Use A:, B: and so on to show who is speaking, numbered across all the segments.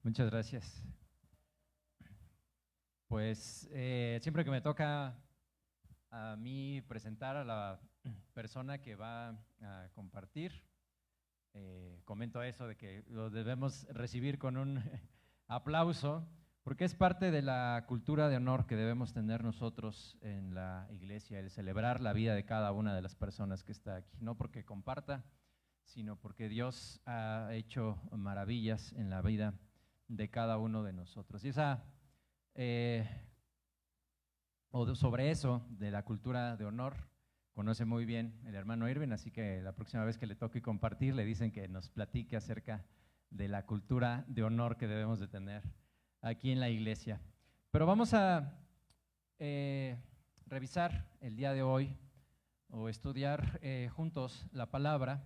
A: Muchas gracias. Pues siempre que me toca a mí presentar a la persona que va a compartir, comento eso de que lo debemos recibir con un aplauso, porque es parte de la cultura de honor que debemos tener nosotros en la iglesia, el celebrar la vida de cada una de las personas que está aquí, no porque comparta, sino porque Dios ha hecho maravillas en la vida de cada uno de nosotros. Y sobre eso, de la cultura de honor, conoce muy bien el hermano Irving, así que la próxima vez que le toque compartir, le dicen que nos platique acerca de la cultura de honor que debemos de tener aquí en la iglesia. Pero vamos a revisar el día de hoy o estudiar juntos la palabra,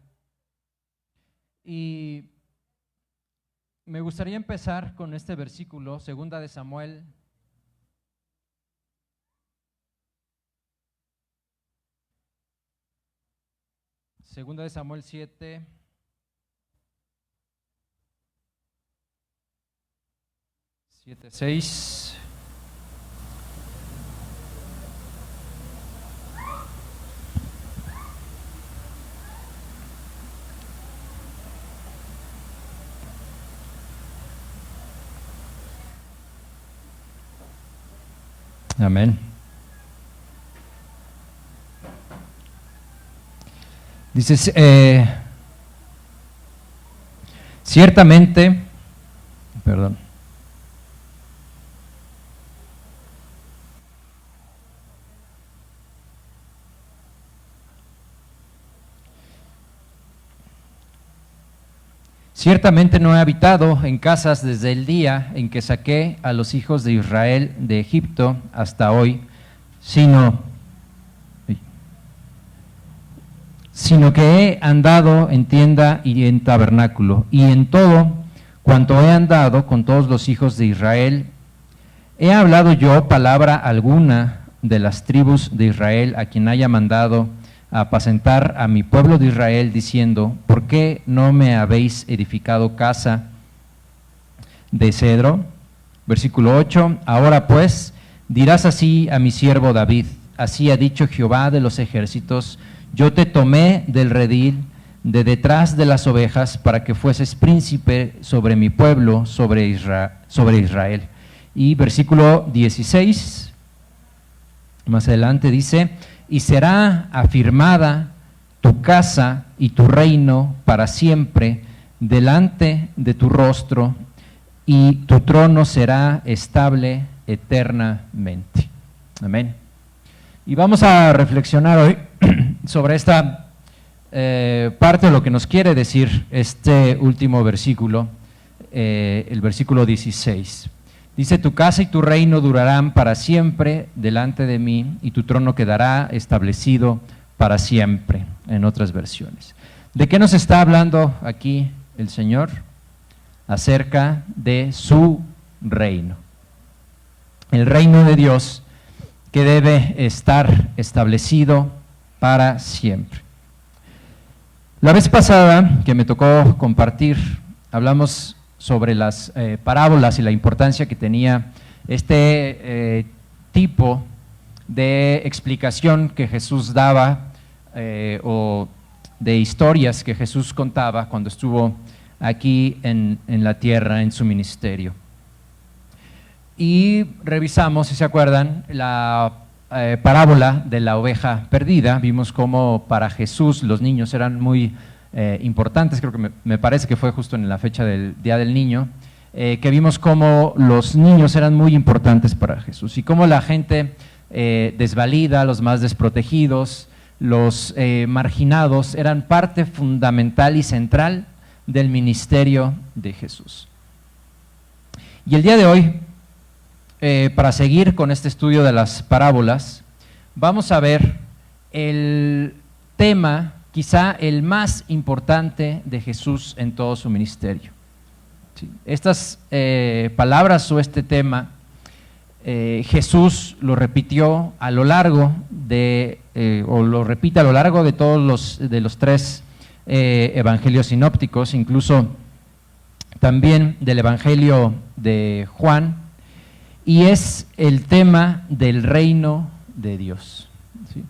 A: y me gustaría empezar con este versículo, Segunda de Samuel 7, siete, 6. Amén. Dice, ciertamente, perdón. Ciertamente no he habitado en casas desde el día en que saqué a los hijos de Israel de Egipto hasta hoy, sino que he andado en tienda y en tabernáculo, y en todo cuanto he andado con todos los hijos de Israel, he hablado yo palabra alguna de las tribus de Israel a quien haya mandado a apacentar a mi pueblo de Israel, diciendo, ¿por qué no me habéis edificado casa de cedro? Versículo 8, ahora pues dirás así a mi siervo David, así ha dicho Jehová de los ejércitos, yo te tomé del redil, de detrás de las ovejas, para que fueses príncipe sobre mi pueblo, sobre Israel. Y versículo 16, más adelante dice, y será afirmada tu casa y tu reino para siempre delante de tu rostro, y tu trono será estable eternamente. Amén. Y vamos a reflexionar hoy sobre esta parte de lo que nos quiere decir este último versículo, el versículo 16. Dice, tu casa y tu reino durarán para siempre delante de mí, y tu trono quedará establecido para siempre, en otras versiones. ¿De qué nos está hablando aquí el Señor? Acerca de su reino. El reino de Dios que debe estar establecido para siempre. La vez pasada que me tocó compartir, hablamos sobre las parábolas y la importancia que tenía este tipo de explicación que Jesús daba o de historias que Jesús contaba cuando estuvo aquí en la tierra en su ministerio. Y revisamos, si se acuerdan, la parábola de la oveja perdida. Vimos cómo para Jesús los niños eran muy importantes, creo que me parece que fue justo en la fecha del Día del Niño, que vimos cómo los niños eran muy importantes para Jesús y cómo la gente desvalida, los más desprotegidos, los marginados, eran parte fundamental y central del ministerio de Jesús. Y el día de hoy, para seguir con este estudio de las parábolas, vamos a ver el tema, quizá el más importante de Jesús en todo su ministerio. Sí, estas palabras o este tema, Jesús lo repitió a lo largo de, o lo repite a lo largo de todos los tres evangelios sinópticos, incluso también del Evangelio de Juan, y es el tema del reino de Dios. ¿Sí?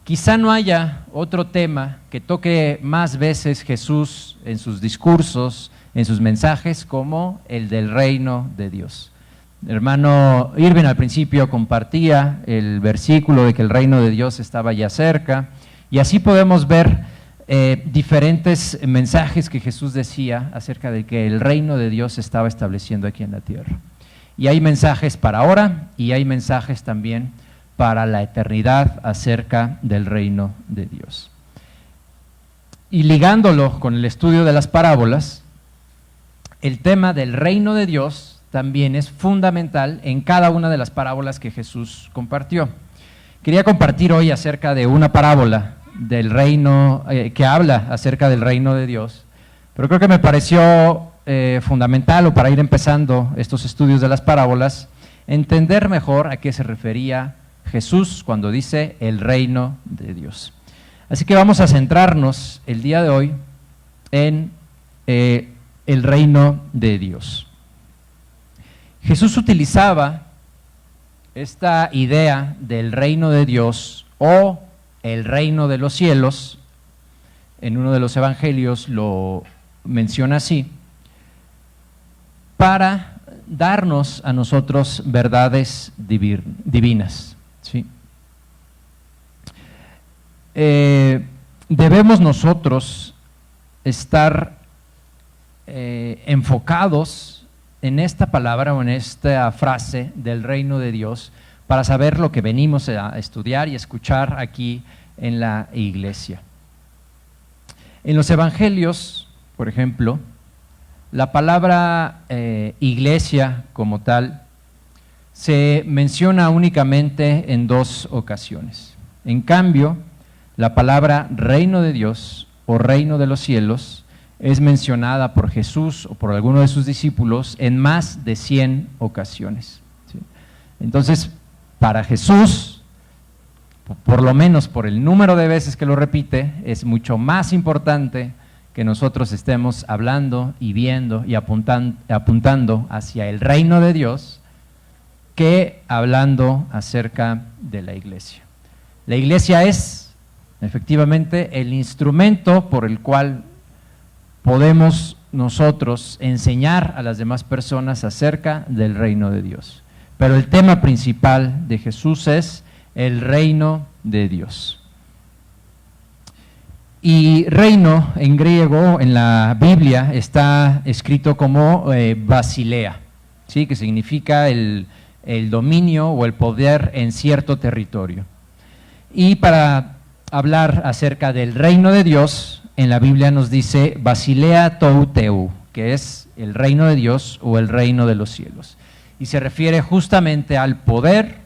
A: Quizá no haya otro tema que toque más veces Jesús en sus discursos, en sus mensajes, como el del reino de Dios. El hermano Irving al principio compartía el versículo de que el reino de Dios estaba ya cerca, y así podemos ver diferentes mensajes que Jesús decía acerca de que el reino de Dios se estaba estableciendo aquí en la tierra. Y hay mensajes para ahora y hay mensajes también para la eternidad acerca del reino de Dios. Y ligándolo con el estudio de las parábolas, el tema del reino de Dios también es fundamental en cada una de las parábolas que Jesús compartió. Quería compartir hoy acerca de una parábola del reino, que habla acerca del reino de Dios, pero creo que me pareció fundamental, o para ir empezando estos estudios de las parábolas, entender mejor a qué se refería Jesús cuando dice el reino de Dios. Así que vamos a centrarnos el día de hoy en el reino de Dios. Jesús utilizaba esta idea del reino de Dios o el reino de los cielos, en uno de los evangelios lo menciona así, para darnos a nosotros verdades divinas. ¿Sí? Debemos nosotros estar enfocados en esta palabra o en esta frase del reino de Dios para saber lo que venimos a estudiar y escuchar aquí en la iglesia. En los evangelios, por ejemplo, la palabra iglesia como tal se menciona únicamente en 2 ocasiones. En cambio, la palabra reino de Dios o reino de los cielos es mencionada por Jesús o por alguno de sus discípulos en más de 100 ocasiones. ¿Sí? Entonces, para Jesús, por lo menos por el número de veces que lo repite, es mucho más importante que nosotros estemos hablando y viendo y apuntando hacia el reino de Dios que hablando acerca de la iglesia. La iglesia es efectivamente el instrumento por el cual podemos nosotros enseñar a las demás personas acerca del reino de Dios. Pero el tema principal de Jesús es el reino de Dios. Y reino en griego, en la Biblia, está escrito como basilea, ¿sí? Que significa el dominio o el poder en cierto territorio. Y para hablar acerca del reino de Dios, en la Biblia nos dice basilea tou teu, que es el reino de Dios o el reino de los cielos. Y se refiere justamente al poder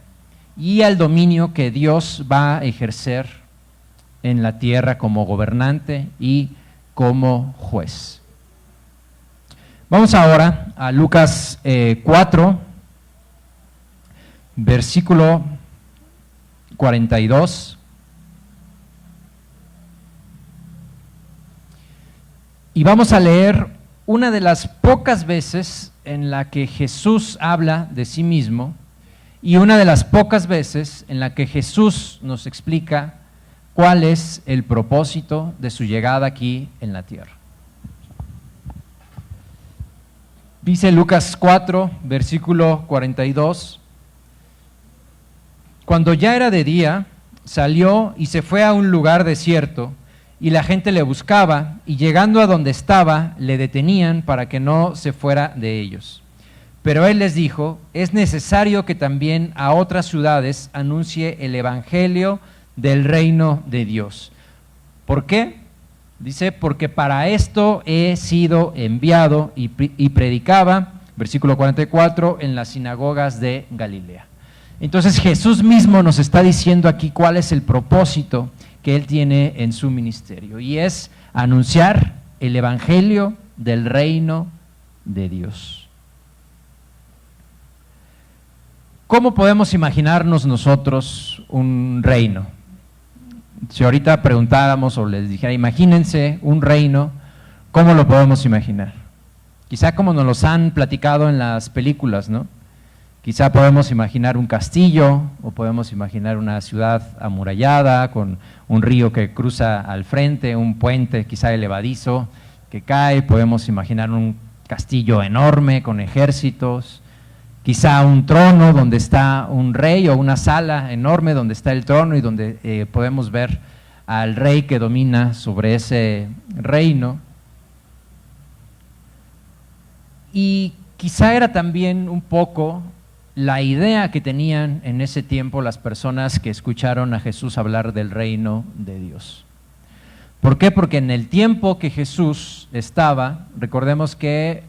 A: y al dominio que Dios va a ejercer en la tierra como gobernante y como juez. Vamos ahora a Lucas 4, versículo 42. Y vamos a leer una de las pocas veces en la que Jesús habla de sí mismo y una de las pocas veces en la que Jesús nos explica cuál es el propósito de su llegada aquí en la tierra. Dice Lucas 4, versículo 42, cuando ya era de día, salió y se fue a un lugar desierto, y la gente le buscaba, y llegando a donde estaba, le detenían para que no se fuera de ellos. Pero él les dijo, es necesario que también a otras ciudades anuncie el evangelio del reino de Dios. ¿Por qué? Dice, porque para esto he sido enviado y predicaba, versículo 44, en las sinagogas de Galilea. Entonces Jesús mismo nos está diciendo aquí cuál es el propósito que Él tiene en su ministerio, y es anunciar el evangelio del reino de Dios. ¿Cómo podemos imaginarnos nosotros un reino? Si ahorita preguntáramos o les dijera, imagínense un reino, ¿cómo lo podemos imaginar? quizá como nos los han platicado en las películas, ¿no? Quizá podemos imaginar un castillo o podemos imaginar una ciudad amurallada con un río que cruza al frente, un puente quizá elevadizo que cae, podemos imaginar un castillo enorme con ejércitos, quizá un trono donde está un rey o una sala enorme donde está el trono y donde podemos ver al rey que domina sobre ese reino. Y quizá era también un poco la idea que tenían en ese tiempo las personas que escucharon a Jesús hablar del reino de Dios. ¿Por qué? Porque en el tiempo que Jesús estaba, recordemos que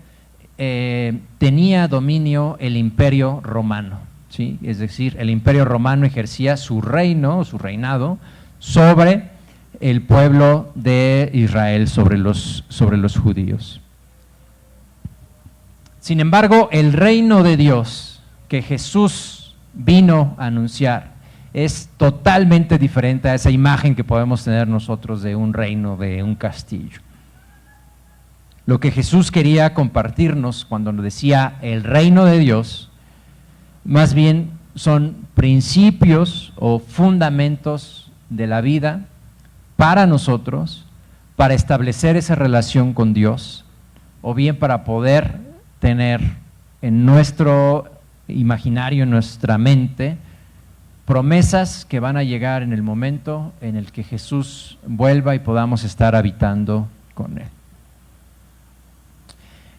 A: tenía dominio el imperio romano, ¿sí? Es decir, el imperio romano ejercía su reino, su reinado, sobre el pueblo de Israel, sobre los judíos. Sin embargo, el reino de Dios que Jesús vino a anunciar es totalmente diferente a esa imagen que podemos tener nosotros de un reino, de un castillo. Lo que Jesús quería compartirnos cuando nos decía el reino de Dios, más bien son principios o fundamentos de la vida para nosotros, para establecer esa relación con Dios, o bien para poder tener en nuestro imaginario, en nuestra mente, promesas que van a llegar en el momento en el que Jesús vuelva y podamos estar habitando con Él.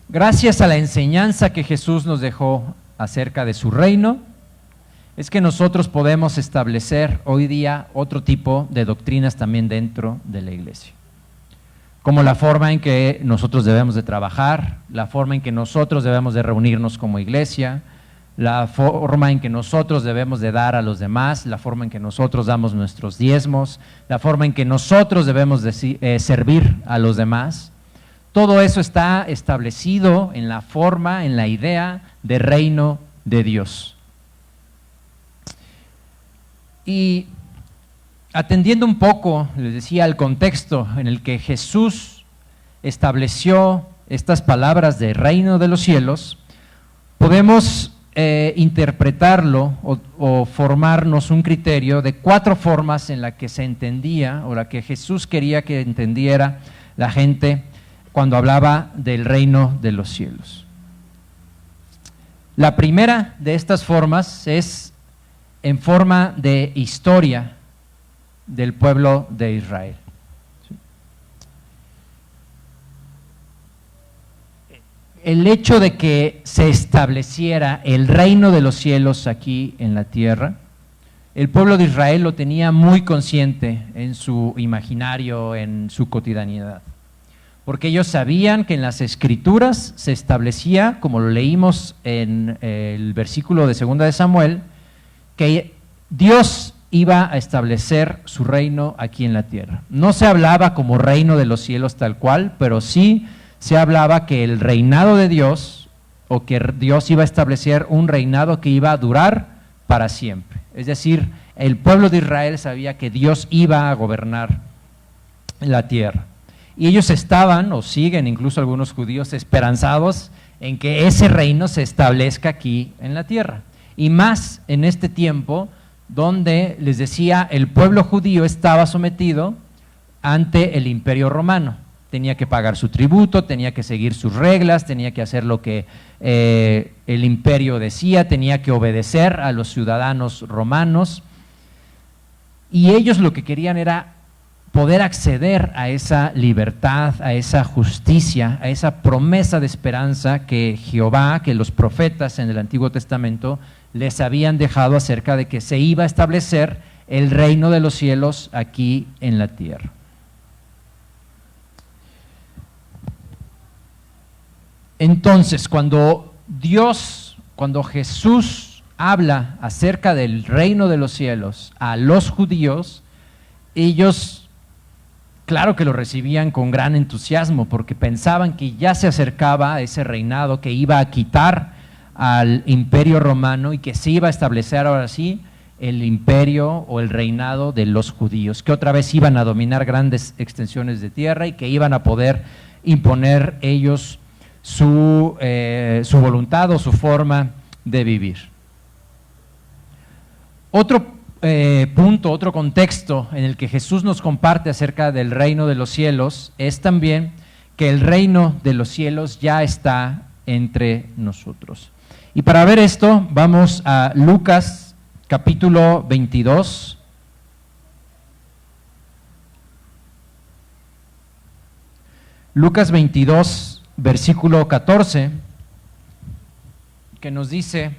A: Gracias a la enseñanza que Jesús nos dejó acerca de su reino, es que nosotros podemos establecer hoy día otro tipo de doctrinas también dentro de la iglesia, como la forma en que nosotros debemos de trabajar, la forma en que nosotros debemos de reunirnos como iglesia, la forma en que nosotros debemos de dar a los demás, la forma en que nosotros damos nuestros diezmos, la forma en que nosotros debemos de servir a los demás. Todo eso está establecido en la forma, en la idea de reino de Dios. Y atendiendo un poco, les decía, al contexto en el que Jesús estableció estas palabras de reino de los cielos, podemos interpretarlo o formarnos un criterio de 4 formas en la que se entendía o la que Jesús quería que entendiera la gente cuando hablaba del reino de los cielos. La primera de estas formas es en forma de historia del pueblo de Israel. El hecho de que se estableciera el reino de los cielos aquí en la tierra, el pueblo de Israel lo tenía muy consciente en su imaginario, en su cotidianidad, porque ellos sabían que en las Escrituras se establecía, como lo leímos en el versículo de 2 de Samuel, que Dios iba a establecer su reino aquí en la tierra. No se hablaba como reino de los cielos tal cual, pero sí se hablaba que el reinado de Dios, o que Dios iba a establecer un reinado que iba a durar para siempre. Es decir, el pueblo de Israel sabía que Dios iba a gobernar la tierra. Y ellos estaban, o siguen incluso algunos judíos, esperanzados en que ese reino se establezca aquí en la tierra. Y más en este tiempo donde, les decía, el pueblo judío estaba sometido ante el imperio romano. Tenía que pagar su tributo, tenía que seguir sus reglas, tenía que hacer lo que el imperio decía, tenía que obedecer a los ciudadanos romanos. Y ellos lo que querían era poder acceder a esa libertad, a esa justicia, a esa promesa de esperanza que Jehová, que los profetas en el Antiguo Testamento les habían dejado acerca de que se iba a establecer el reino de los cielos aquí en la tierra. Entonces, cuando Jesús habla acerca del reino de los cielos a los judíos, ellos, claro que lo recibían con gran entusiasmo, porque pensaban que ya se acercaba a ese reinado que iba a quitar al imperio romano y que se iba a establecer ahora sí el imperio o el reinado de los judíos, que otra vez iban a dominar grandes extensiones de tierra y que iban a poder imponer ellos su voluntad o su forma de vivir. Otro punto, otro contexto en el que Jesús nos comparte acerca del reino de los cielos es también que el reino de los cielos ya está entre nosotros. Y para ver esto, vamos a Lucas capítulo 22. Lucas 22, versículo 14, que nos dice: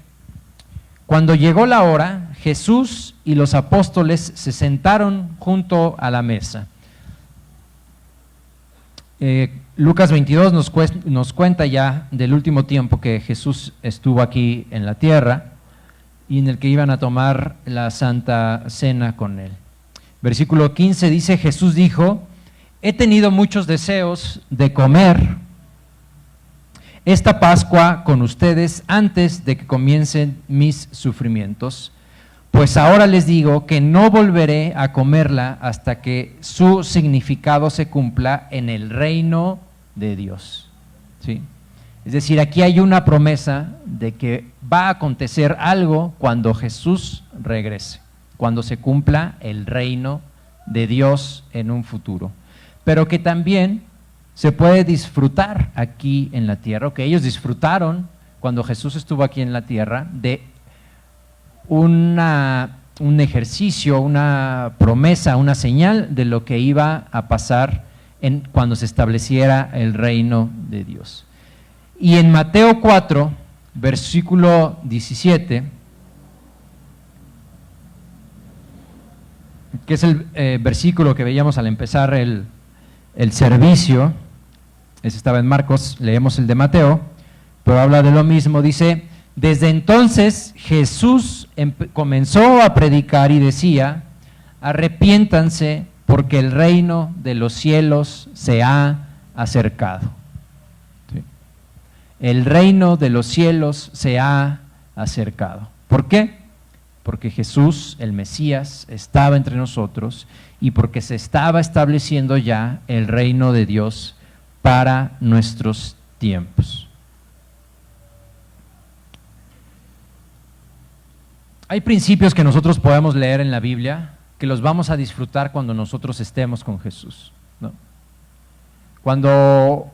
A: cuando llegó la hora, Jesús y los apóstoles se sentaron junto a la mesa. Lucas 22 nos cuenta ya del último tiempo que Jesús estuvo aquí en la tierra y en el que iban a tomar la Santa Cena con él. Versículo 15 dice: Jesús dijo: he tenido muchos deseos de comer esta Pascua con ustedes antes de que comiencen mis sufrimientos, pues ahora les digo que no volveré a comerla hasta que su significado se cumpla en el reino de Dios. ¿Sí? Es decir, aquí hay una promesa de que va a acontecer algo cuando Jesús regrese, cuando se cumpla el reino de Dios en un futuro, pero que también se puede disfrutar aquí en la tierra, o que ellos disfrutaron cuando Jesús estuvo aquí en la tierra, de un ejercicio, una promesa, una señal de lo que iba a pasar cuando se estableciera el reino de Dios. Y en Mateo 4, versículo 17, que es el versículo que veíamos al empezar el servicio, ese estaba en Marcos, leemos el de Mateo, pero habla de lo mismo, dice: desde entonces Jesús comenzó a predicar y decía: arrepiéntanse porque el reino de los cielos se ha acercado. ¿Sí? El reino de los cielos se ha acercado. ¿Por qué? Porque Jesús, el Mesías, estaba entre nosotros y porque se estaba estableciendo ya el reino de Dios para nuestros tiempos. Hay principios que nosotros podemos leer en la Biblia que los vamos a disfrutar cuando nosotros estemos con Jesús, ¿no? Cuando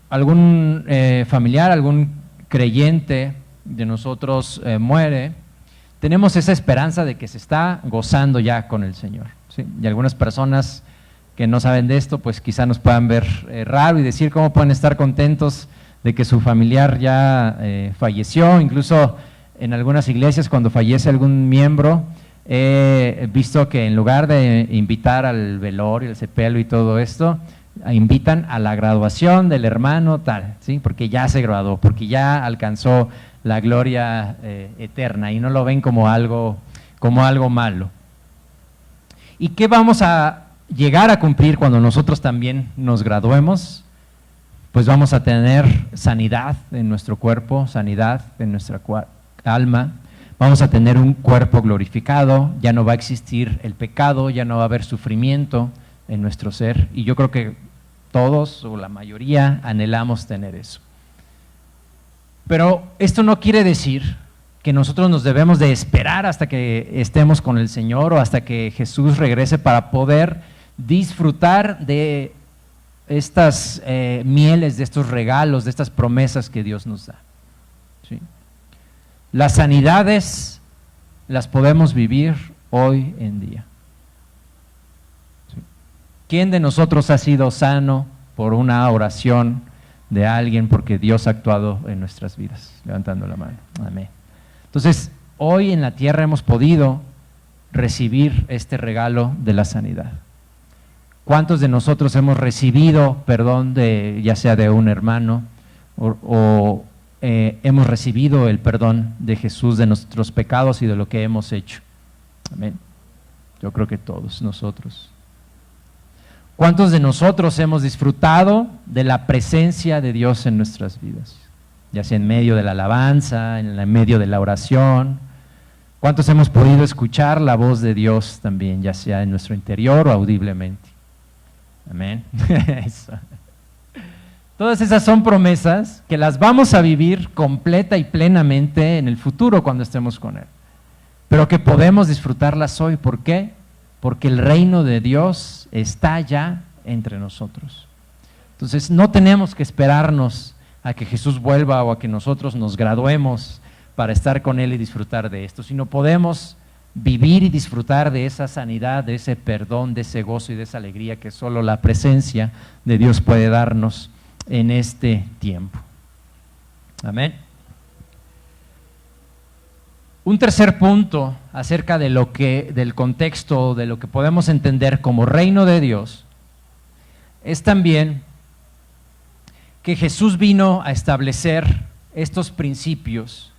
A: algún familiar, algún creyente de nosotros muere, tenemos esa esperanza de que se está gozando ya con el Señor, ¿sí? Y algunas personas que no saben de esto, pues quizá nos puedan ver raro y decir cómo pueden estar contentos de que su familiar ya falleció. Incluso en algunas iglesias, cuando fallece algún miembro, he visto que en lugar de invitar al velorio, el sepelio y todo esto, invitan a la graduación del hermano tal, ¿sí? Porque ya se graduó, porque ya alcanzó la gloria eterna, y no lo ven como algo malo. ¿Y qué vamos a llegar a cumplir cuando nosotros también nos graduemos? Pues vamos a tener sanidad en nuestro cuerpo, sanidad en nuestra alma, vamos a tener un cuerpo glorificado, ya no va a existir el pecado, ya no va a haber sufrimiento en nuestro ser, y yo creo que todos o la mayoría anhelamos tener eso. Pero esto no quiere decir que nosotros nos debemos de esperar hasta que estemos con el Señor o hasta que Jesús regrese para poder disfrutar de estas mieles, de estos regalos, de estas promesas que Dios nos da. ¿Sí? Las sanidades las podemos vivir hoy en día. ¿Sí? ¿Quién de nosotros ha sido sano por una oración de alguien porque Dios ha actuado en nuestras vidas? Levantando la mano. Amén. Entonces, hoy en la tierra hemos podido recibir este regalo de la sanidad. ¿Cuántos de nosotros hemos recibido perdón ya sea de un hermano o hemos recibido el perdón de Jesús de nuestros pecados y de lo que hemos hecho? Amén. Yo creo que todos nosotros. ¿Cuántos de nosotros hemos disfrutado de la presencia de Dios en nuestras vidas? Ya sea en medio de la alabanza, en medio de la oración. ¿Cuántos hemos podido escuchar la voz de Dios también, ya sea en nuestro interior o audiblemente? Amén. Eso. Todas esas son promesas que las vamos a vivir completa y plenamente en el futuro cuando estemos con Él. Pero que podemos disfrutarlas hoy. ¿Por qué? Porque el reino de Dios está ya entre nosotros. Entonces no tenemos que esperarnos a que Jesús vuelva o a que nosotros nos graduemos para estar con Él y disfrutar de esto, sino podemos vivir y disfrutar de esa sanidad, de ese perdón, de ese gozo y de esa alegría que solo la presencia de Dios puede darnos en este tiempo. Amén. Un tercer punto acerca de del contexto, de lo que podemos entender como reino de Dios, es también que Jesús vino a establecer estos principios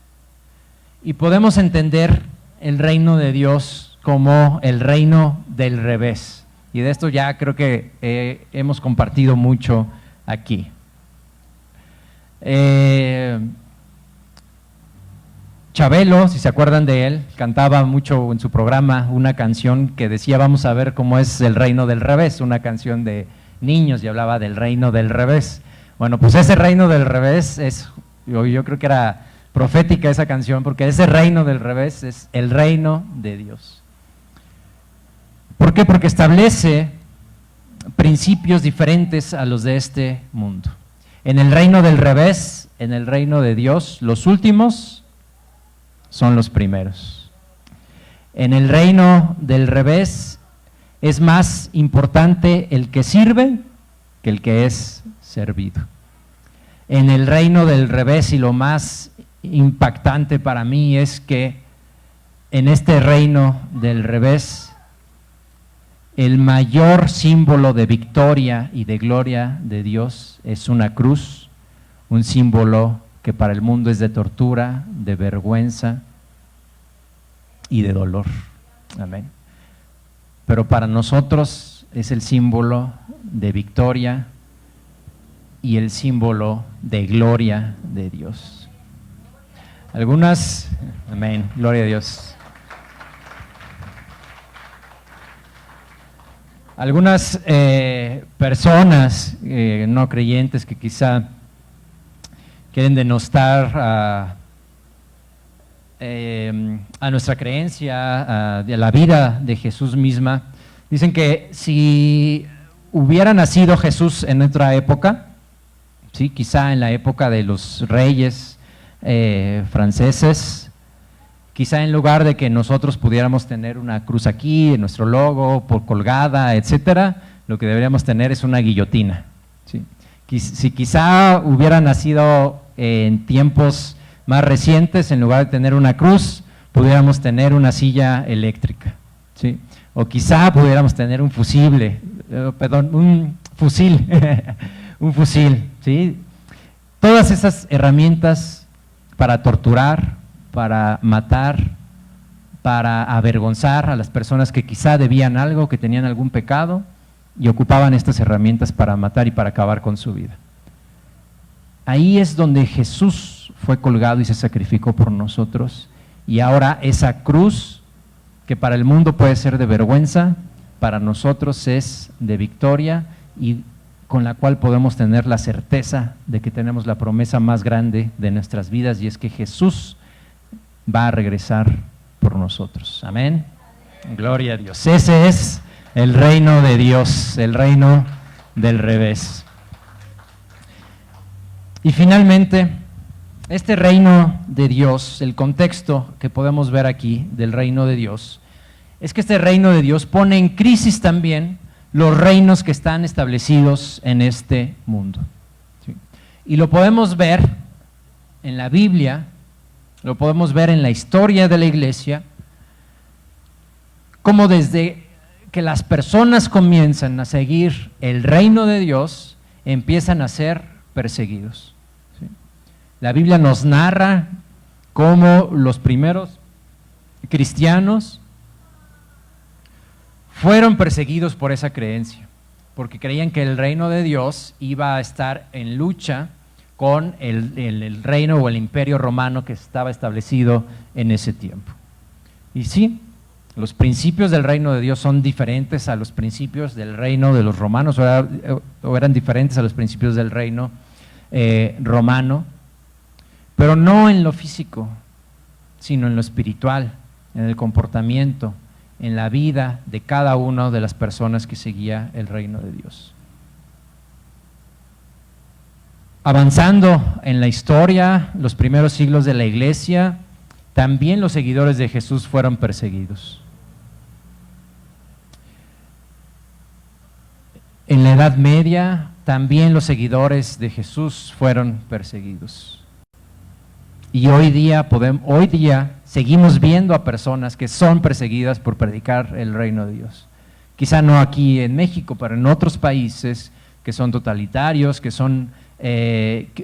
A: y podemos entender el reino de Dios como el reino del revés. Y de esto ya creo que hemos compartido mucho aquí. Chabelo, si se acuerdan de él, cantaba mucho en su programa una canción que decía vamos a ver cómo es el reino del revés, una canción de niños y hablaba del reino del revés. Bueno, pues ese reino del revés yo creo que era profética esa canción, porque ese reino del revés es el reino de Dios. ¿Por qué? Porque establece principios diferentes a los de este mundo. En el reino del revés, en el reino de Dios, los últimos son los primeros. En el reino del revés es más importante el que sirve que el que es servido. En el reino del revés, y lo más impactante para mí es que en este reino del revés, el mayor símbolo de victoria y de gloria de Dios es una cruz, un símbolo que para el mundo es de tortura, de vergüenza y de dolor. Amén. Pero para nosotros es el símbolo de victoria y el símbolo de gloria de Dios. Amén, gloria a Dios. Algunas personas no creyentes que quizá quieren denostar a nuestra creencia, a la vida de Jesús misma, dicen que si hubiera nacido Jesús en otra época, ¿sí? Quizá en la época de los reyes franceses, quizá en lugar de que nosotros pudiéramos tener una cruz aquí, en nuestro logo, por colgada, etcétera, lo que deberíamos tener es una guillotina, ¿sí? Si quizá hubiera nacido en tiempos más recientes, en lugar de tener una cruz, pudiéramos tener una silla eléctrica, ¿sí? O quizá pudiéramos tener un fusil, un fusil, ¿sí? Todas esas herramientas para torturar, para matar, para avergonzar a las personas que quizá debían algo, que tenían algún pecado, y ocupaban estas herramientas para matar y para acabar con su vida. Ahí es donde Jesús fue colgado y se sacrificó por nosotros, y ahora esa cruz, que para el mundo puede ser de vergüenza, para nosotros es de victoria, y con la cual podemos tener la certeza de que tenemos la promesa más grande de nuestras vidas, y es que Jesús va a regresar por nosotros. Amén. Gloria a Dios. Ese es el reino de Dios, el reino del revés. Y finalmente, este reino de Dios, el contexto que podemos ver aquí del reino de Dios, es que este reino de Dios pone en crisis también los reinos que están establecidos en este mundo. ¿Sí? Y lo podemos ver en la Biblia, lo podemos ver en la historia de la iglesia, como desde que las personas comienzan a seguir el reino de Dios, empiezan a ser perseguidos. ¿Sí? La Biblia nos narra cómo los primeros cristianos fueron perseguidos por esa creencia, porque creían que el reino de Dios iba a estar en lucha con el reino o el imperio romano que estaba establecido en ese tiempo. Y sí, los principios del reino de Dios son diferentes a los principios del reino de los romanos, o eran diferentes a los principios del reino romano, pero no en lo físico, sino en lo espiritual, en el comportamiento, en la vida de cada una de las personas que seguía el reino de Dios. Avanzando en la historia, los primeros siglos de la iglesia, también los seguidores de Jesús fueron perseguidos. En la Edad Media, también los seguidores de Jesús fueron perseguidos. Y hoy día seguimos viendo a personas que son perseguidas por predicar el reino de Dios. Quizá no aquí en México, pero en otros países que son totalitarios, que son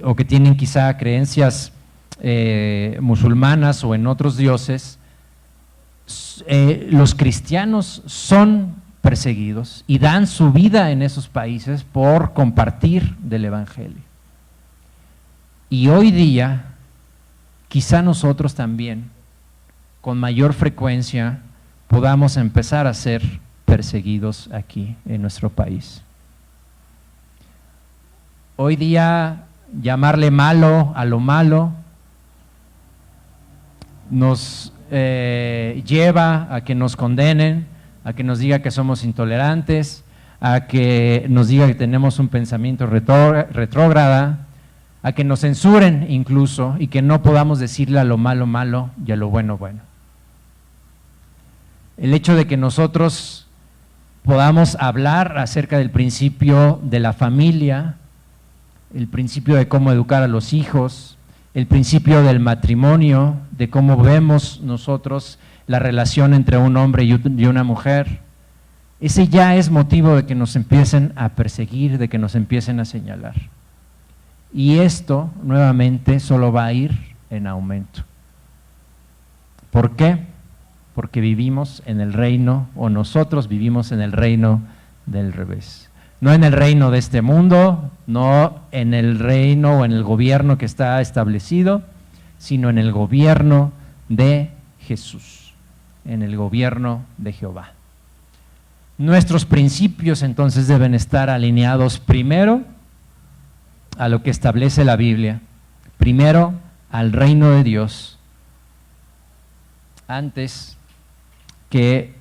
A: o que tienen quizá creencias musulmanas o en otros dioses, los cristianos son perseguidos y dan su vida en esos países por compartir del evangelio. Y hoy día, quizá nosotros también, con mayor frecuencia, podamos empezar a ser perseguidos aquí en nuestro país. Hoy día, llamarle malo a lo malo nos lleva a que nos condenen, a que nos diga que somos intolerantes, a que nos diga que tenemos un pensamiento retrógrada, a que nos censuren incluso y que no podamos decirle a lo malo malo y a lo bueno bueno. El hecho de que nosotros podamos hablar acerca del principio de la familia, el principio de cómo educar a los hijos, el principio del matrimonio, de cómo vemos nosotros la relación entre un hombre y una mujer, ese ya es motivo de que nos empiecen a perseguir, de que nos empiecen a señalar. Y esto, nuevamente, solo va a ir en aumento. ¿Por qué? Porque vivimos en el reino, o nosotros vivimos en el reino del revés. No en el reino de este mundo, no en el reino o en el gobierno que está establecido, sino en el gobierno de Jesús, en el gobierno de Jehová. Nuestros principios entonces deben estar alineados primero a lo que establece la Biblia, primero al reino de Dios, antes que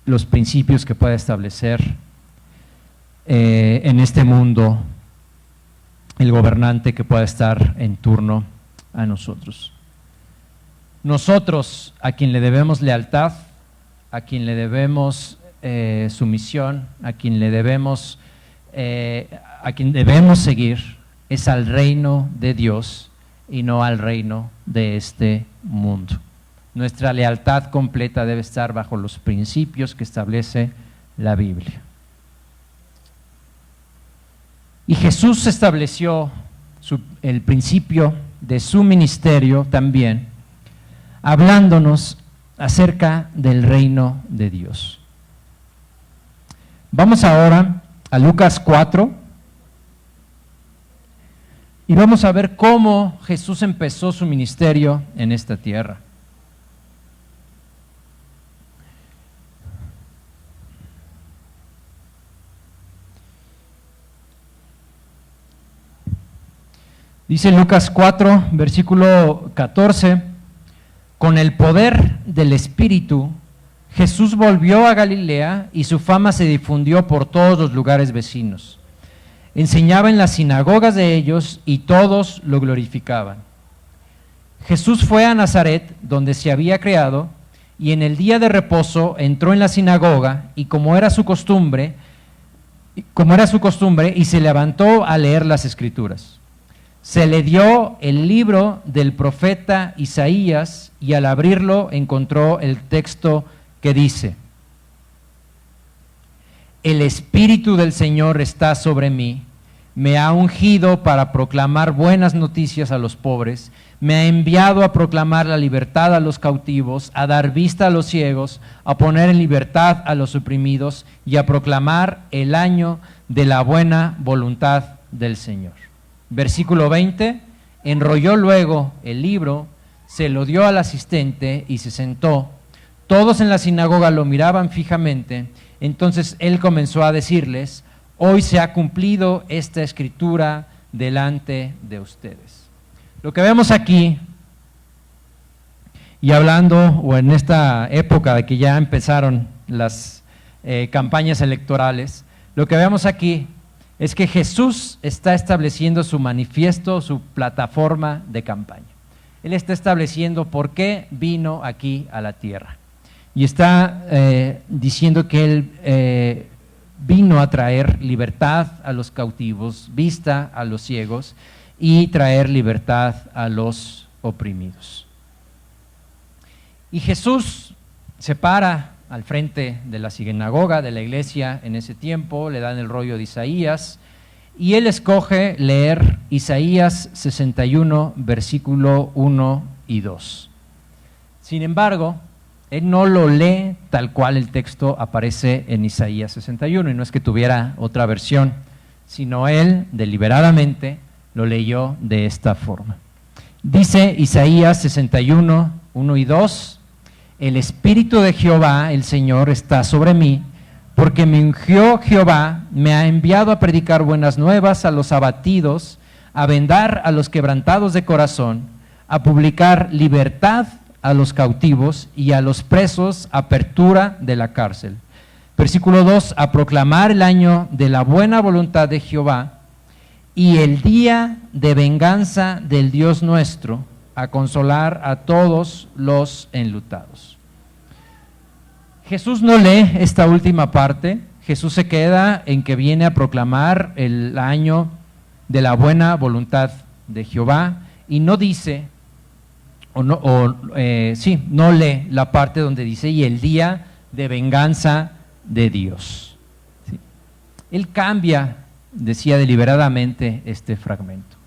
A: los principios que pueda establecer en este mundo el gobernante que pueda estar en turno a nosotros. Nosotros, a quien le debemos lealtad, a quien le debemos sumisión, a quien debemos seguir, es al reino de Dios y no al reino de este mundo. Nuestra lealtad completa debe estar bajo los principios que establece la Biblia. Y Jesús estableció el principio de su ministerio también, hablándonos acerca del reino de Dios. Vamos ahora a Lucas 4 y vamos a ver cómo Jesús empezó su ministerio en esta tierra. Dice Lucas 4, versículo 14, con el poder del Espíritu, Jesús volvió a Galilea y su fama se difundió por todos los lugares vecinos. Enseñaba en las sinagogas de ellos y todos lo glorificaban. Jesús fue a Nazaret, donde se había criado, y en el día de reposo entró en la sinagoga y como era su costumbre, y se levantó a leer las Escrituras. Se le dio el libro del profeta Isaías y al abrirlo encontró el texto que dice: El Espíritu del Señor está sobre mí, me ha ungido para proclamar buenas noticias a los pobres, me ha enviado a proclamar la libertad a los cautivos, a dar vista a los ciegos, a poner en libertad a los oprimidos y a proclamar el año de la buena voluntad del Señor. Versículo 20, enrolló luego el libro, se lo dio al asistente y se sentó. Todos en la sinagoga lo miraban fijamente. Entonces él comenzó a decirles: hoy se ha cumplido esta escritura delante de ustedes. Lo que vemos aquí, y hablando, o en esta época de que ya empezaron las campañas electorales, lo que vemos aquí es que Jesús está estableciendo su manifiesto, su plataforma de campaña. Él está estableciendo por qué vino aquí a la tierra. Y está diciendo que Él vino a traer libertad a los cautivos, vista a los ciegos y traer libertad a los oprimidos. Y Jesús se para al frente de la sinagoga, de la iglesia en ese tiempo, le dan el rollo de Isaías, y él escoge leer Isaías 61, versículo 1 y 2. Sin embargo, él no lo lee tal cual el texto aparece en Isaías 61, y no es que tuviera otra versión, sino él deliberadamente lo leyó de esta forma. Dice Isaías 61, 1 y 2, el Espíritu de Jehová, el Señor, está sobre mí, porque me ungió Jehová, me ha enviado a predicar buenas nuevas a los abatidos, a vendar a los quebrantados de corazón, a publicar libertad a los cautivos y a los presos apertura de la cárcel. Versículo 2, a proclamar el año de la buena voluntad de Jehová y el día de venganza del Dios nuestro, a consolar a todos los enlutados. Jesús no lee esta última parte. Jesús se queda en que viene a proclamar el año de la buena voluntad de Jehová y no dice, no lee la parte donde dice y el día de venganza de Dios. ¿Sí? Él cambia, decía deliberadamente, este fragmento.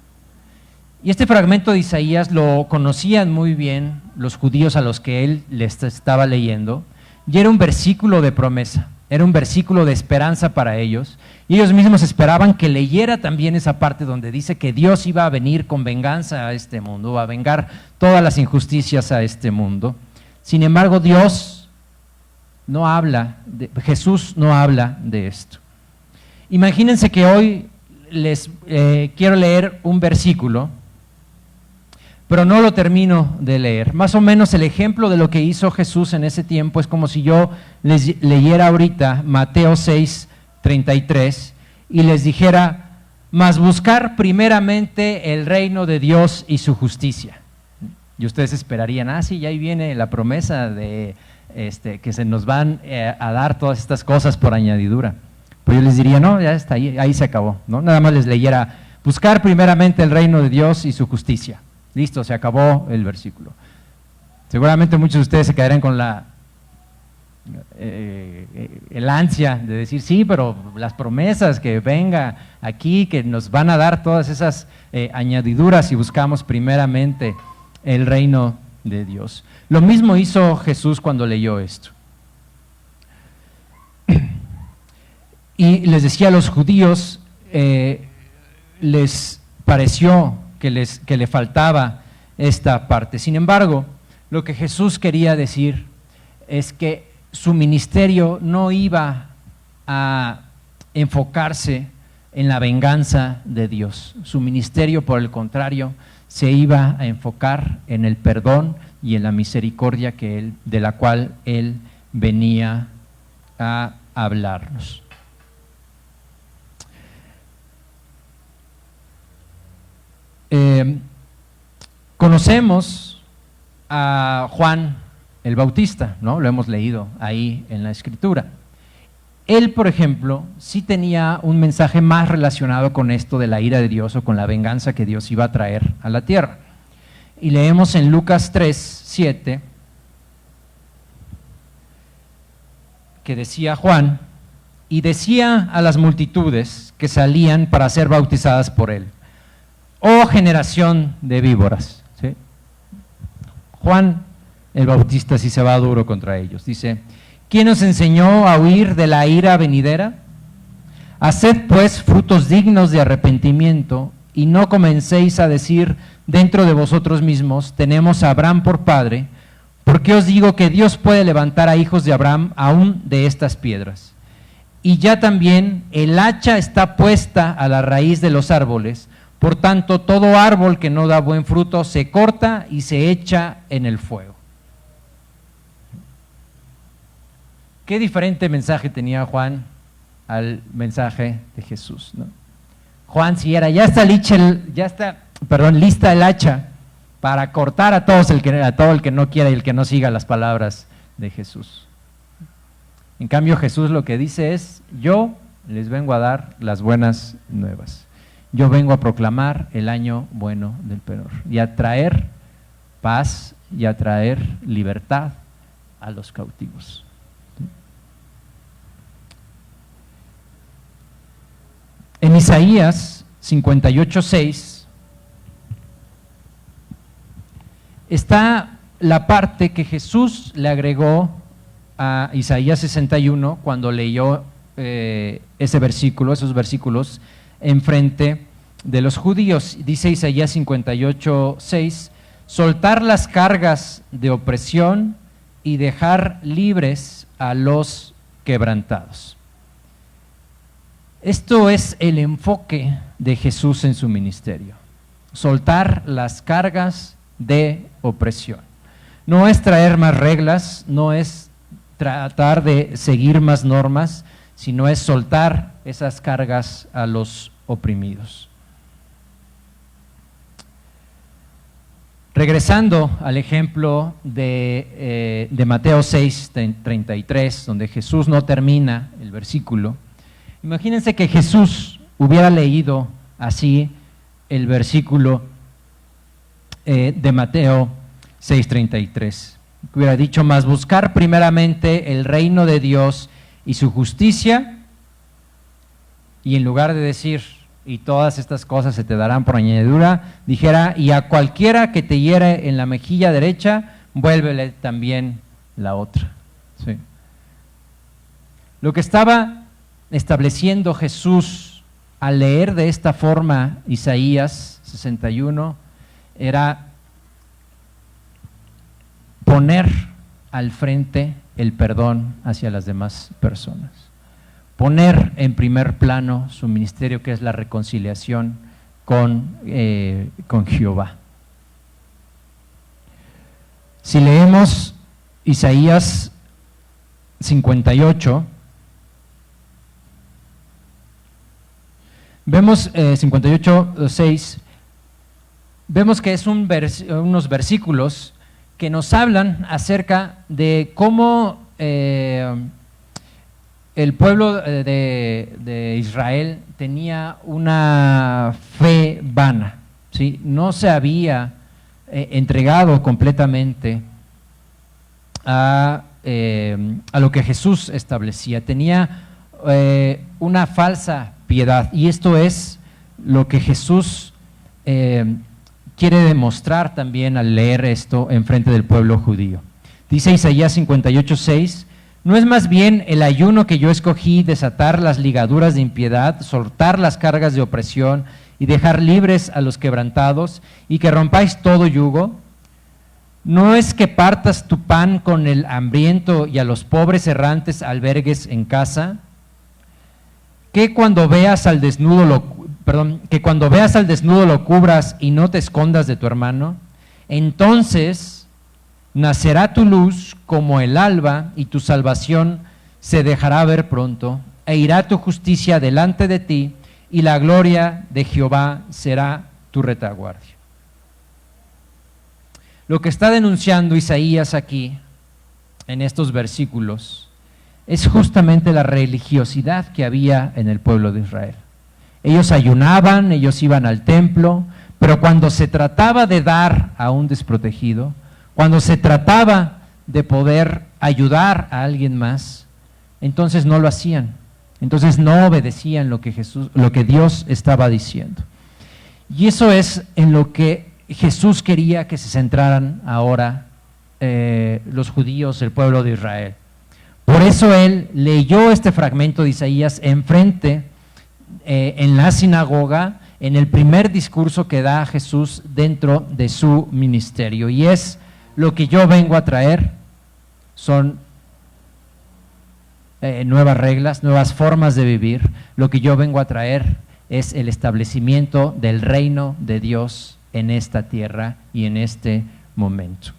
A: Y este fragmento de Isaías lo conocían muy bien los judíos a los que él les estaba leyendo, y era un versículo de promesa, era un versículo de esperanza para ellos, y ellos mismos esperaban que leyera también esa parte donde dice que Dios iba a venir con venganza a este mundo, a vengar todas las injusticias a este mundo. Sin embargo, Jesús no habla de esto. Imagínense que hoy les quiero leer un versículo, pero no lo termino de leer. Más o menos el ejemplo de lo que hizo Jesús en ese tiempo es como si yo les leyera ahorita Mateo 6, 33 y les dijera, mas buscar primeramente el reino de Dios y su justicia. Y ustedes esperarían, sí, ya ahí viene la promesa de que se nos van a dar todas estas cosas por añadidura. Pues yo les diría, no, ya está, ahí se acabó, ¿no? Nada más les leyera, buscar primeramente el reino de Dios y su justicia. Listo, se acabó el versículo. Seguramente muchos de ustedes se quedarán con el ansia de decir, sí, pero las promesas que venga aquí, que nos van a dar todas esas añadiduras si buscamos primeramente el reino de Dios. Lo mismo hizo Jesús cuando leyó esto. Y les decía a los judíos, les pareció que le faltaba esta parte. Sin embargo, lo que Jesús quería decir es que su ministerio no iba a enfocarse en la venganza de Dios. Su ministerio, por el contrario, se iba a enfocar en el perdón y en la misericordia de la cual Él venía a hablarnos. Conocemos a Juan el Bautista, ¿no? Lo hemos leído ahí en la Escritura. Él, por ejemplo, sí tenía un mensaje más relacionado con esto de la ira de Dios o con la venganza que Dios iba a traer a la tierra. Y leemos en Lucas 3, 7, que decía Juan, y decía a las multitudes que salían para ser bautizadas por él, oh generación de víboras. ¿Sí? Juan el Bautista sí se va duro contra ellos. Dice, ¿quién os enseñó a huir de la ira venidera? Haced pues frutos dignos de arrepentimiento y no comencéis a decir dentro de vosotros mismos, tenemos a Abraham por padre, porque os digo que Dios puede levantar a hijos de Abraham aún de estas piedras. Y ya también el hacha está puesta a la raíz de los árboles, Por tanto, todo árbol que no da buen fruto se corta y se echa en el fuego. Qué diferente mensaje tenía Juan al mensaje de Jesús, ¿no? Juan si era, lista el hacha para cortar a todo el que no quiera y el que no siga las palabras de Jesús. En cambio, Jesús lo que dice es: yo les vengo a dar las buenas nuevas. Yo vengo a proclamar el año bueno del Señor y a traer paz y a traer libertad a los cautivos. En Isaías 58:6 está la parte que Jesús le agregó a Isaías 61 cuando leyó esos versículos enfrente de los judíos. Dice Isaías 58:6: soltar las cargas de opresión y dejar libres a los quebrantados. Esto es el enfoque de Jesús en su ministerio: soltar las cargas de opresión. No es traer más reglas, no es tratar de seguir más normas, sino es soltar esas cargas a los oprimidos. Regresando al ejemplo de Mateo 6:33, donde Jesús no termina el versículo, imagínense que Jesús hubiera leído así el versículo de Mateo 6:33, que hubiera dicho: mas buscar primeramente el reino de Dios y su justicia, y en lugar de decir y todas estas cosas se te darán por añadidura, dijera: y a cualquiera que te hiere en la mejilla derecha, vuélvele también la otra. Sí. Lo que estaba estableciendo Jesús al leer de esta forma Isaías 61 era poner al frente el perdón hacia las demás personas, poner en primer plano su ministerio, que es la reconciliación con Jehová. Si leemos Isaías 58, vemos 58:6, vemos que es unos versículos que nos hablan acerca de cómo el pueblo de Israel tenía una fe vana, ¿sí? No se había entregado completamente a lo que Jesús establecía, tenía una falsa piedad, y esto es lo que Jesús quiere demostrar también al leer esto en frente del pueblo judío. Dice Isaías 58:6: ¿no es más bien el ayuno que yo escogí, desatar las ligaduras de impiedad, soltar las cargas de opresión y dejar libres a los quebrantados, y que rompáis todo yugo? ¿No es que partas tu pan con el hambriento y a los pobres errantes albergues en casa? Que cuando veas al desnudo lo cubras y no te escondas de tu hermano. Entonces nacerá tu luz como el alba, y tu salvación se dejará ver pronto, e irá tu justicia delante de ti, y la gloria de Jehová será tu retaguardia. Lo que está denunciando Isaías aquí, en estos versículos, es justamente la religiosidad que había en el pueblo de Israel. Ellos ayunaban, ellos iban al templo, pero cuando se trataba de dar a un desprotegido, cuando se trataba de poder ayudar a alguien más, entonces no lo hacían, entonces no obedecían lo que Dios estaba diciendo. Y eso es en lo que Jesús quería que se centraran ahora los judíos, el pueblo de Israel. Por eso él leyó este fragmento de Isaías enfrente, en la sinagoga, en el primer discurso que da Jesús dentro de su ministerio. Y es: lo que yo vengo a traer son nuevas reglas, nuevas formas de vivir. Lo que yo vengo a traer es el establecimiento del reino de Dios en esta tierra y en este momento.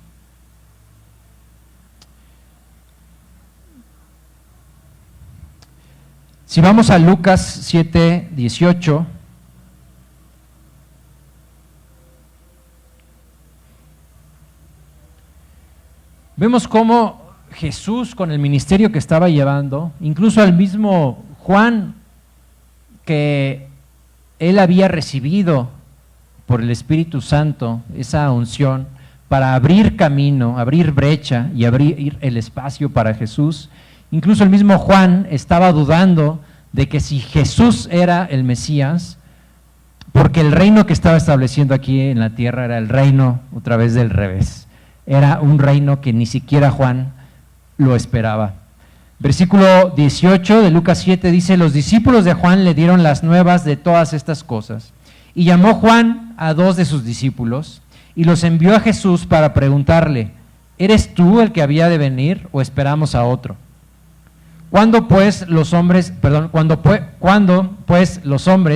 A: Si vamos a Lucas 7:18, vemos cómo Jesús, con el ministerio que estaba llevando, incluso al mismo Juan, que él había recibido por el Espíritu Santo esa unción para abrir camino, abrir brecha y abrir el espacio para Jesús. Incluso el mismo Juan estaba dudando de que si Jesús era el Mesías, porque el reino que estaba estableciendo aquí en la tierra era el reino otra vez del revés. Era un reino que ni siquiera Juan lo esperaba. Versículo 18 de Lucas 7 dice: los discípulos de Juan le dieron las nuevas de todas estas cosas. Y llamó Juan a 2 de sus discípulos y los envió a Jesús para preguntarle: ¿eres tú el que había de venir o esperamos a otro? Cuando pues los hombres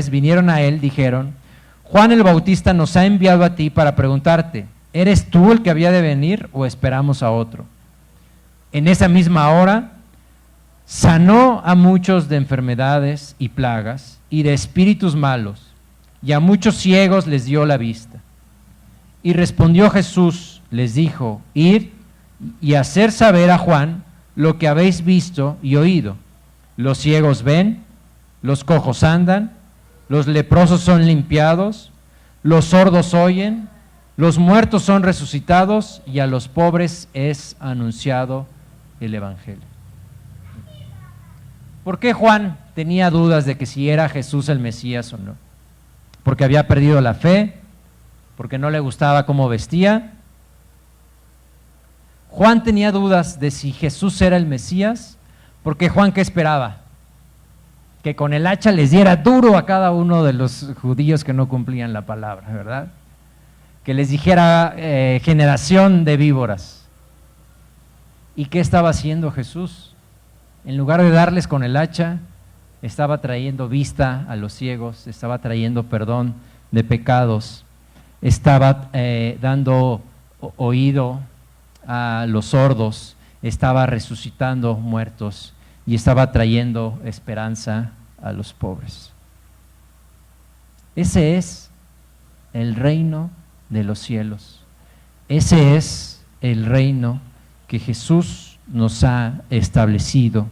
A: vinieron a él, dijeron: Juan el Bautista nos ha enviado a ti para preguntarte: ¿eres tú el que había de venir o esperamos a otro? En esa misma hora sanó a muchos de enfermedades y plagas y de espíritus malos, y a muchos ciegos les dio la vista. Y respondió Jesús, les dijo: id y hacer saber a Juan lo que habéis visto y oído. Los ciegos ven, los cojos andan, los leprosos son limpiados, los sordos oyen, los muertos son resucitados, y a los pobres es anunciado el Evangelio. ¿Por qué Juan tenía dudas de que si era Jesús el Mesías o no? Porque había perdido la fe, porque no le gustaba cómo vestía. Juan tenía dudas de si Jesús era el Mesías, porque Juan, ¿qué esperaba? Que con el hacha les diera duro a cada uno de los judíos que no cumplían la palabra, ¿verdad? Que les dijera generación de víboras. ¿Y qué estaba haciendo Jesús? En lugar de darles con el hacha, estaba trayendo vista a los ciegos, estaba trayendo perdón de pecados, estaba dando oído a los sordos, estaba resucitando muertos y estaba trayendo esperanza a los pobres. Ese es el reino de los cielos. Ese es el reino que Jesús nos ha establecido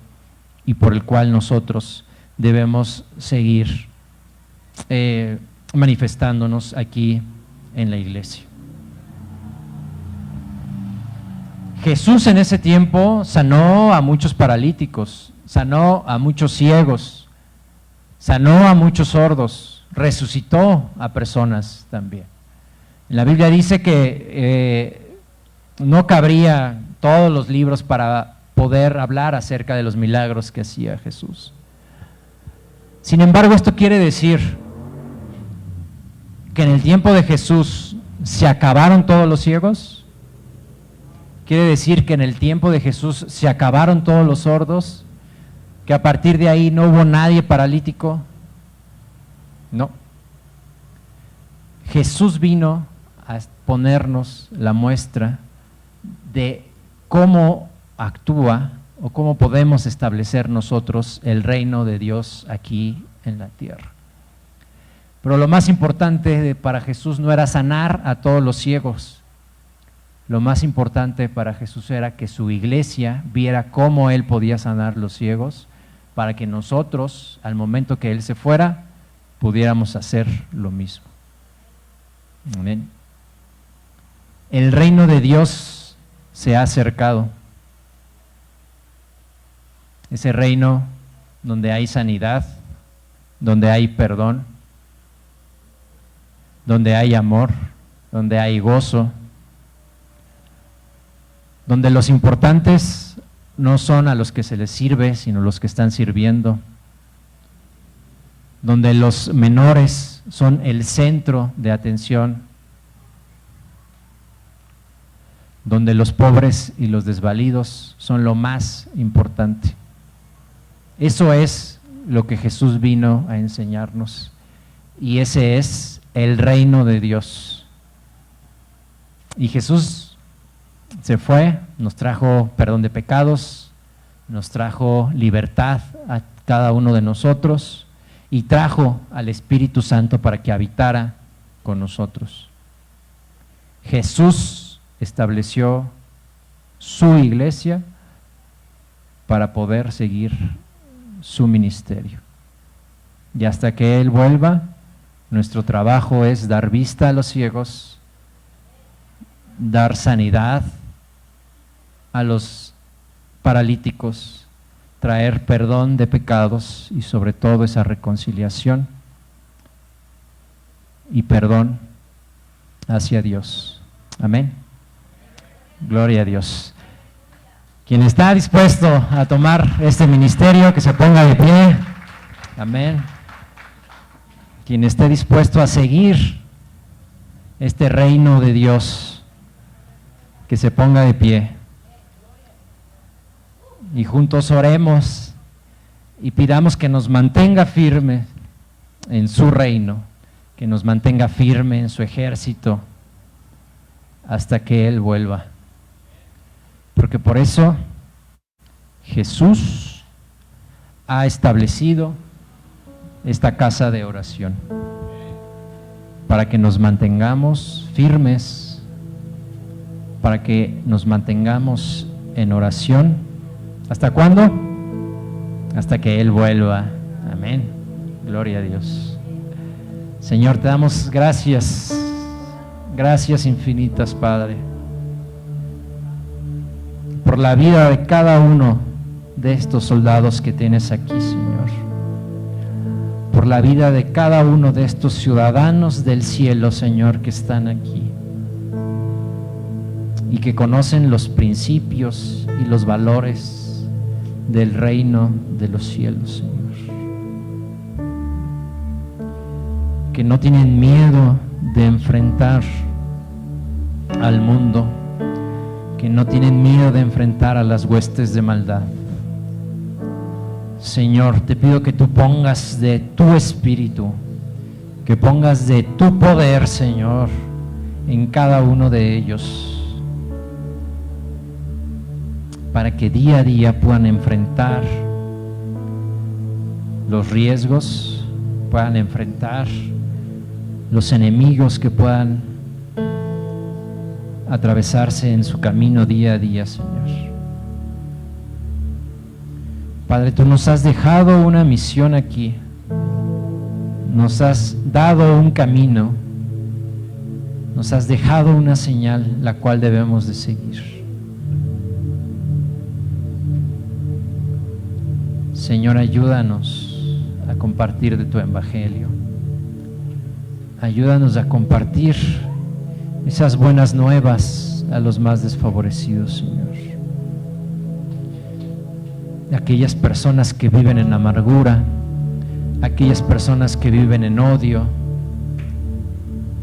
A: y por el cual nosotros debemos seguir manifestándonos aquí en la iglesia. Jesús en ese tiempo sanó a muchos paralíticos, sanó a muchos ciegos, sanó a muchos sordos, resucitó a personas también. En la Biblia dice que no cabría todos los libros para poder hablar acerca de los milagros que hacía Jesús. Sin embargo, esto quiere decir que en el tiempo de Jesús se acabaron todos los ciegos. Quiere decir que en el tiempo de Jesús se acabaron todos los sordos, que a partir de ahí no hubo nadie paralítico. No. Jesús vino a ponernos la muestra de cómo actúa o cómo podemos establecer nosotros el reino de Dios aquí en la tierra. Pero lo más importante para Jesús no era sanar a todos los ciegos. Lo más importante para Jesús era que su iglesia viera cómo Él podía sanar los ciegos, para que nosotros, al momento que Él se fuera, pudiéramos hacer lo mismo. Amén. El reino de Dios se ha acercado. Ese reino donde hay sanidad, donde hay perdón, donde hay amor, donde hay gozo, donde los importantes no son a los que se les sirve, sino los que están sirviendo, donde los menores son el centro de atención, donde los pobres y los desvalidos son lo más importante. Eso es lo que Jesús vino a enseñarnos y ese es el reino de Dios. Y Jesús se fue, nos trajo perdón de pecados, nos trajo libertad a cada uno de nosotros y trajo al Espíritu Santo para que habitara con nosotros. Jesús estableció su iglesia para poder seguir su ministerio. Y hasta que Él vuelva, nuestro trabajo es dar vista a los ciegos, dar sanidad a los paralíticos, traer perdón de pecados y sobre todo esa reconciliación y perdón hacia Dios. Amén. Gloria a Dios. Quien está dispuesto a tomar este ministerio, que se ponga de pie. Amén. Quien esté dispuesto a seguir este reino de Dios, que se ponga de pie. Y juntos oremos y pidamos que nos mantenga firme en su reino, que nos mantenga firme en su ejército hasta que Él vuelva. Porque por eso Jesús ha establecido esta casa de oración, para que nos mantengamos firmes, para que nos mantengamos en oración. ¿Hasta cuándo? Hasta que Él vuelva. Amén. Gloria a Dios. Señor, te damos gracias, gracias infinitas, Padre, por la vida de cada uno de estos soldados que tienes aquí, Señor, por la vida de cada uno de estos ciudadanos del cielo, Señor, que están aquí y que conocen los principios y los valores del reino de los cielos, Señor, que no tienen miedo de enfrentar al mundo, que no tienen miedo de enfrentar a las huestes de maldad. Señor, te pido que tú pongas de tu espíritu, que pongas de tu poder, Señor, en cada uno de ellos, para que día a día puedan enfrentar los riesgos, puedan enfrentar los enemigos que puedan atravesarse en su camino día a día, Señor. Padre, tú nos has dejado una misión aquí, nos has dado un camino, nos has dejado una señal la cual debemos de seguir. Señor, ayúdanos a compartir de tu evangelio, ayúdanos a compartir esas buenas nuevas a los más desfavorecidos, Señor. Aquellas personas que viven en amargura, aquellas personas que viven en odio,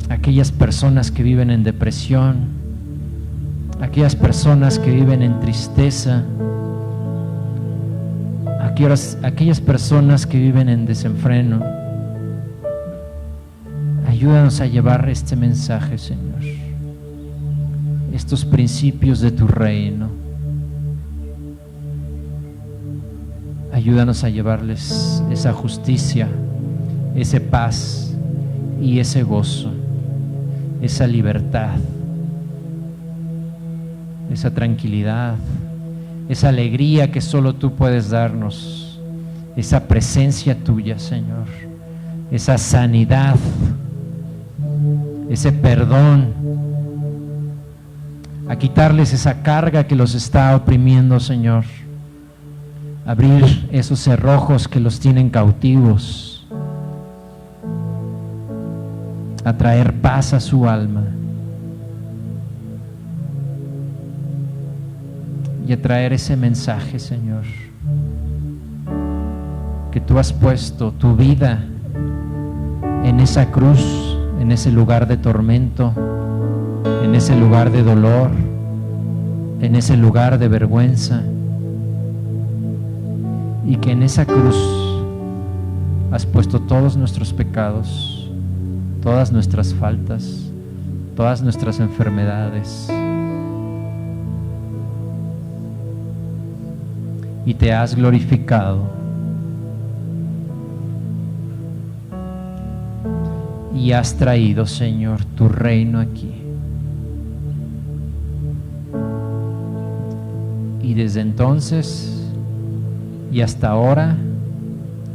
A: aquellas personas que viven en depresión, aquellas personas que viven en tristeza, aquellas personas que viven en desenfreno. Ayúdanos a llevar este mensaje, Señor, estos principios de tu reino. Ayúdanos a llevarles esa justicia, esa paz y ese gozo, esa libertad, esa tranquilidad, esa alegría que solo tú puedes darnos, esa presencia tuya, Señor, esa sanidad, ese perdón, a quitarles esa carga que los está oprimiendo, Señor, abrir esos cerrojos que los tienen cautivos, a traer paz a su alma y a traer ese mensaje, Señor, que tú has puesto tu vida en esa cruz, en ese lugar de tormento, en ese lugar de dolor, en ese lugar de vergüenza, y que en esa cruz has puesto todos nuestros pecados todas nuestras faltas, todas nuestras enfermedades. Y te has glorificado. Y has traído, Señor, tu reino aquí. Y desde entonces y hasta ahora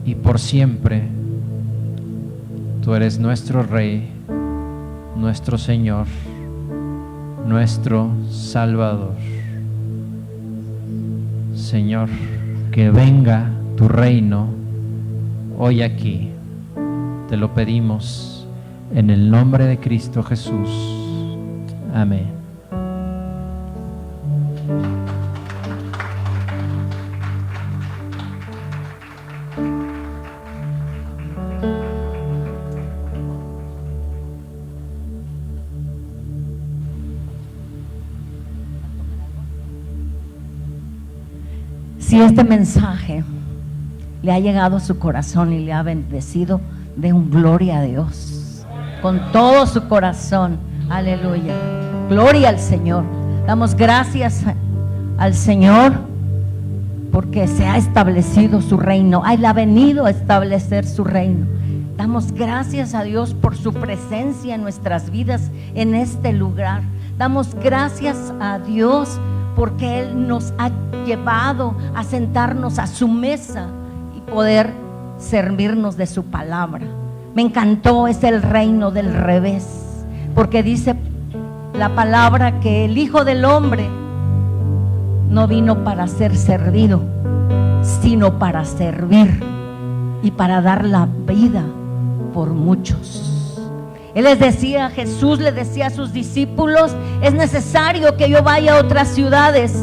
A: y por siempre, tú eres nuestro Rey, nuestro Señor, nuestro Salvador. Señor, que venga tu reino hoy aquí. Te lo pedimos en el nombre de Cristo Jesús. Amén.
B: Si este mensaje le ha llegado a su corazón y le ha bendecido, de un gloria a Dios con todo su corazón. Aleluya, gloria al Señor. Damos gracias al Señor porque se ha establecido su reino. Él ha venido a establecer su reino. Damos gracias a Dios por su presencia en nuestras vidas en este lugar. Damos gracias a Dios porque Él nos ha llevado a sentarnos a su mesa y poder servirnos de su palabra. Me encantó, es el reino del revés, porque dice la palabra que el Hijo del Hombre no vino para ser servido, sino para servir y para dar la vida por muchos. Él les decía, Jesús le decía a sus discípulos: es necesario que yo vaya a otras ciudades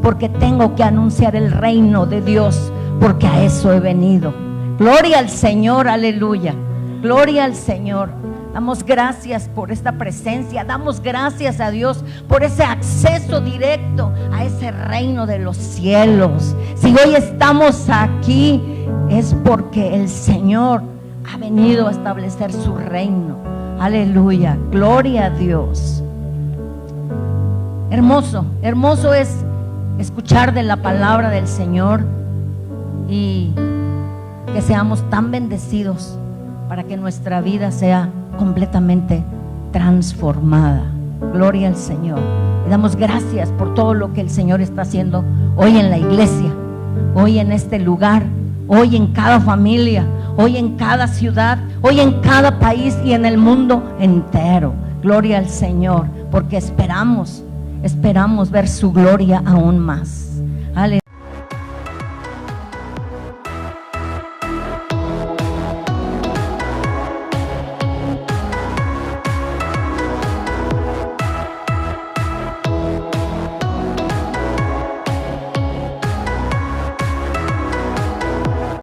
B: porque tengo que anunciar el reino de Dios, porque a eso he venido. Gloria al Señor, aleluya, gloria al Señor. Damos gracias por esta presencia, damos gracias a Dios por ese acceso directo a ese reino de los cielos. Si hoy estamos aquí es porque el Señor ha venido a establecer su reino. Aleluya, gloria a Dios. Hermoso, hermoso es escuchar de la palabra del Señor y que seamos tan bendecidos para que nuestra vida sea completamente transformada. Gloria al Señor. Le damos gracias por todo lo que el Señor está haciendo hoy en la iglesia, hoy en este lugar, hoy en cada familia, hoy en cada ciudad, hoy en cada país y en el mundo entero. Gloria al Señor, porque esperamos ver su gloria aún más. Aleluya.